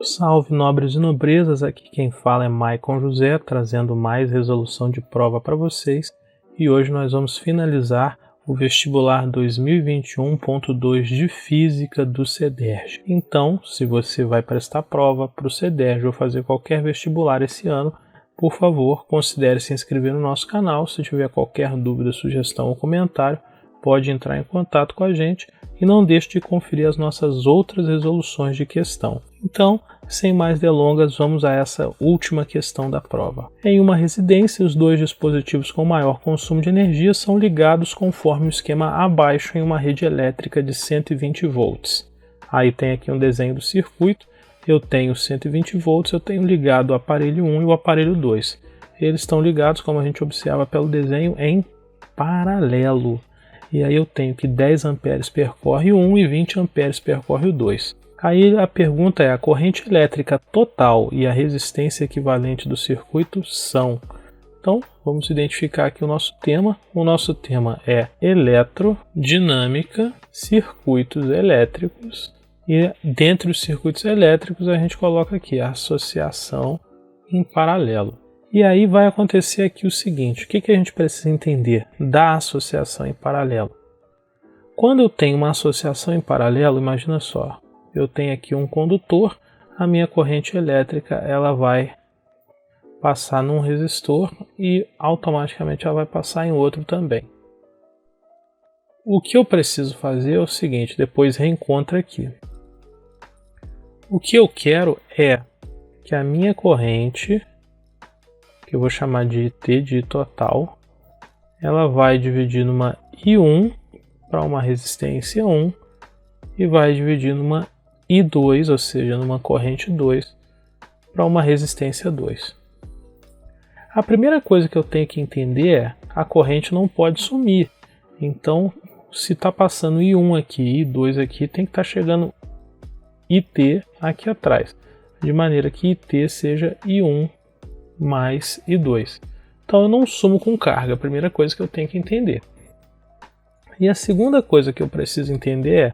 Salve nobres e nobrezas, aqui quem fala é Maicon José, trazendo mais resolução de prova para vocês, e hoje nós vamos finalizar o vestibular 2021.2 de Física do CEDERJ. Então, se você vai prestar prova para o CEDERJ ou fazer qualquer vestibular esse ano, por favor, considere se inscrever no nosso canal. Se tiver qualquer dúvida, sugestão ou comentário, pode entrar em contato com a gente e não deixe de conferir as nossas outras resoluções de questão. Então, sem mais delongas, vamos a essa última questão da prova. Em uma residência, os dois dispositivos com maior consumo de energia são ligados conforme o esquema abaixo em uma rede elétrica de 120 volts. Aí tem aqui um desenho do circuito. Eu tenho 120 volts, eu tenho ligado o aparelho 1 e o aparelho 2. Eles estão ligados, como a gente observa pelo desenho, em paralelo. E aí eu tenho que 10 amperes percorre o 1 e 20 amperes percorre o 2. Aí a pergunta é: a corrente elétrica total e a resistência equivalente do circuito são. Então, vamos identificar aqui o nosso tema. O nosso tema é eletrodinâmica, circuitos elétricos. E dentre os circuitos elétricos a gente coloca aqui a associação em paralelo. E aí vai acontecer aqui o seguinte: o que a gente precisa entender da associação em paralelo? Quando eu tenho uma associação em paralelo, imagina só, eu tenho aqui um condutor, a minha corrente elétrica ela vai passar num resistor e automaticamente ela vai passar em outro também. O que eu preciso fazer é o seguinte, depois reencontra aqui. O que eu quero é que a minha corrente, que eu vou chamar de IT de total, ela vai dividir numa I1 para uma resistência 1 e vai dividir numa I2, ou seja, numa corrente 2 para uma resistência 2. A primeira coisa que eu tenho que entender é a corrente não pode sumir. Então, se está passando I1 aqui, I2 aqui, tem que estar chegando IT aqui atrás, de maneira que IT seja I1 mais I2. Então eu não sumo com carga, a primeira coisa que eu tenho que entender. E a segunda coisa que eu preciso entender é,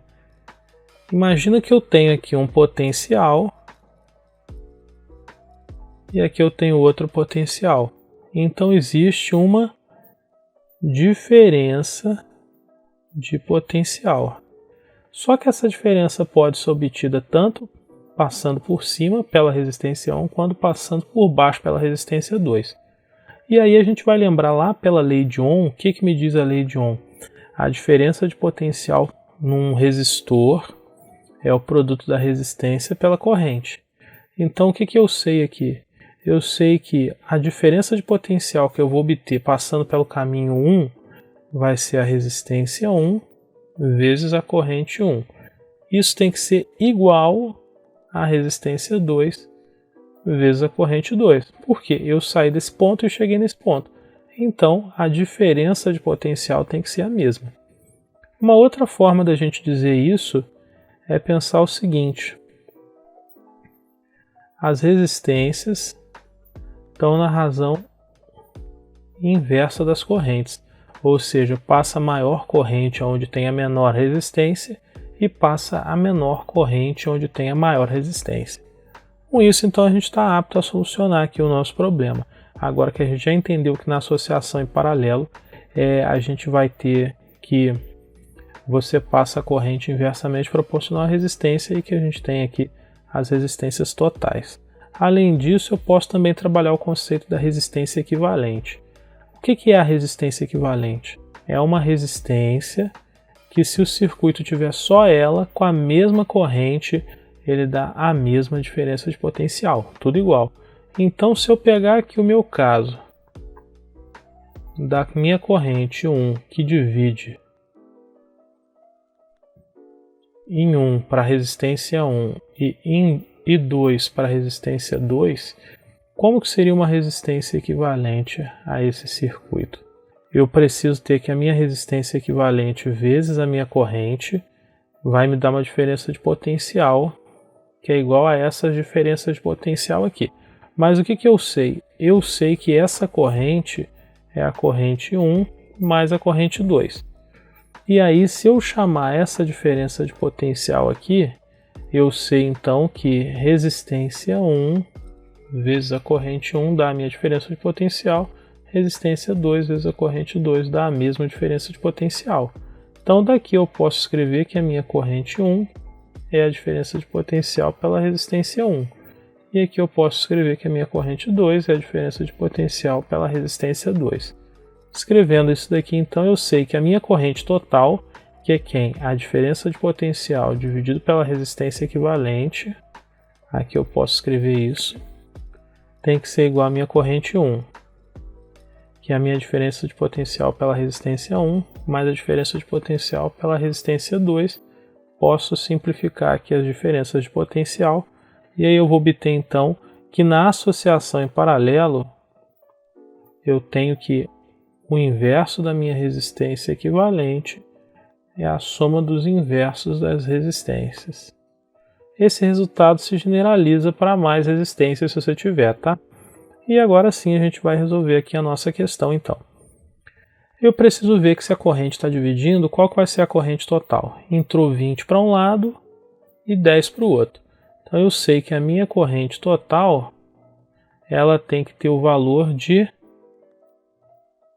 imagina que eu tenho aqui um potencial e aqui eu tenho outro potencial. Então existe uma diferença de potencial. Só que essa diferença pode ser obtida tanto passando por cima pela resistência 1 quanto passando por baixo pela resistência 2. E aí a gente vai lembrar lá pela lei de Ohm. O que me diz a lei de Ohm? A diferença de potencial num resistor é o produto da resistência pela corrente. Então o que eu sei aqui? Eu sei que a diferença de potencial que eu vou obter passando pelo caminho 1 vai ser a resistência 1 vezes a corrente 1. Isso tem que ser igual à resistência 2 vezes a corrente 2. Porque eu saí desse ponto e cheguei nesse ponto. Então, a diferença de potencial tem que ser a mesma. Uma outra forma da gente dizer isso é pensar o seguinte: as resistências estão na razão inversa das correntes. Ou seja, passa a maior corrente onde tem a menor resistência e passa a menor corrente onde tem a maior resistência. Com isso, então, a gente está apto a solucionar aqui o nosso problema. Agora que a gente já entendeu que na associação em paralelo, a gente vai ter que você passa a corrente inversamente proporcional à resistência e que a gente tem aqui as resistências totais. Além disso, eu posso também trabalhar o conceito da resistência equivalente. O que é a resistência equivalente? É uma resistência que, se o circuito tiver só ela, com a mesma corrente, ele dá a mesma diferença de potencial, tudo igual. Então, se eu pegar aqui o meu caso da minha corrente 1, que divide em 1 para a resistência 1 e em I2 para a resistência 2, como que seria uma resistência equivalente a esse circuito? Eu preciso ter que a minha resistência equivalente vezes a minha corrente vai me dar uma diferença de potencial que é igual a essas diferenças de potencial aqui. Mas o que eu sei? Eu sei que essa corrente é a corrente 1 mais a corrente 2. E aí, se eu chamar essa diferença de potencial aqui, eu sei então que resistência 1 vezes a corrente 1 dá a minha diferença de potencial, resistência 2 vezes a corrente 2 dá a mesma diferença de potencial. Então daqui eu posso escrever que a minha corrente 1 é a diferença de potencial pela resistência 1. E aqui eu posso escrever que a minha corrente 2 é a diferença de potencial pela resistência 2. Escrevendo isso daqui, então, eu sei que a minha corrente total, que é quem? A diferença de potencial dividido pela resistência equivalente, aqui eu posso escrever isso, tem que ser igual à minha corrente 1, que é a minha diferença de potencial pela resistência 1, mais a diferença de potencial pela resistência 2. Posso simplificar aqui as diferenças de potencial, e aí eu vou obter então que na associação em paralelo eu tenho que o inverso da minha resistência equivalente é a soma dos inversos das resistências. Esse resultado se generaliza para mais resistências se você tiver, tá? E agora sim a gente vai resolver aqui a nossa questão então. Eu preciso ver que se a corrente está dividindo, qual que vai ser a corrente total? Entrou 20 para um lado e 10 para o outro. Então eu sei que a minha corrente total ela tem que ter o valor de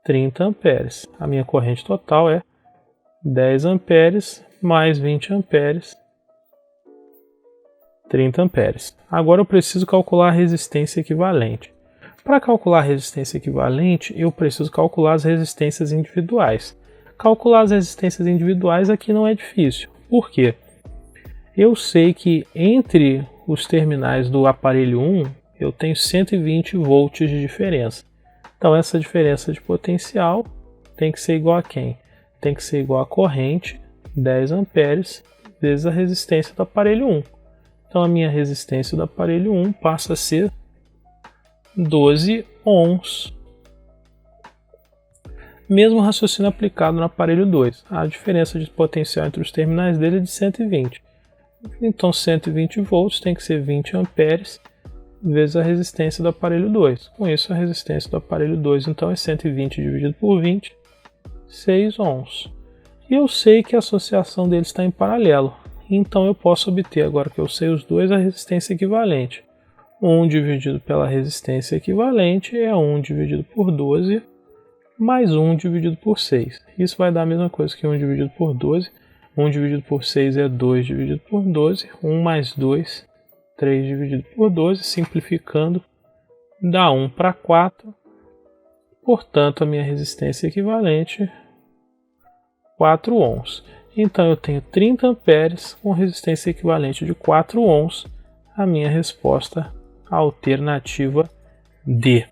30 amperes. A minha corrente total é 10 amperes mais 20 amperes, 30 amperes. Agora eu preciso calcular a resistência equivalente. Para calcular a resistência equivalente, eu preciso calcular as resistências individuais. Calcular as resistências individuais aqui não é difícil. Por quê? Eu sei que entre os terminais do aparelho 1, eu tenho 120 volts de diferença. Então essa diferença de potencial tem que ser igual a quem? Tem que ser igual a corrente, 10 amperes, vezes a resistência do aparelho 1. Então a minha resistência do aparelho 1 passa a ser 12 ohms. Mesmo raciocínio aplicado no aparelho 2. A diferença de potencial entre os terminais dele é de 120. Então 120 volts tem que ser 20 amperes vezes a resistência do aparelho 2. Com isso a resistência do aparelho 2 então é 120 dividido por 20, 6 ohms. E eu sei que a associação deles está em paralelo. Então eu posso obter, agora que eu sei os dois, a resistência equivalente. 1 dividido pela resistência equivalente é 1 dividido por 12 mais 1 dividido por 6. Isso vai dar a mesma coisa que 1 dividido por 12. 1 dividido por 6 é 2 dividido por 12. 1 mais 2, 3 dividido por 12. Simplificando, dá 1 para 4. Portanto, a minha resistência equivalente 4 ohms. Então eu tenho 30 amperes com resistência equivalente de 4 ohms. A minha resposta alternativa D.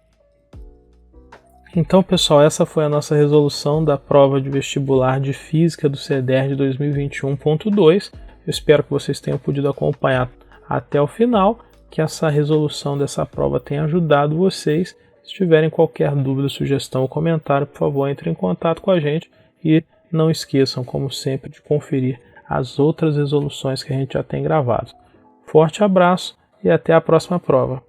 Então, pessoal, essa foi a nossa resolução da prova de vestibular de Física do CEDER de 2021.2. Eu espero que vocês tenham podido acompanhar até o final, que essa resolução dessa prova tenha ajudado vocês. Se tiverem qualquer dúvida, sugestão ou comentário, por favor, entre em contato com a gente e não esqueçam, como sempre, de conferir as outras resoluções que a gente já tem gravado. Forte abraço e até a próxima prova.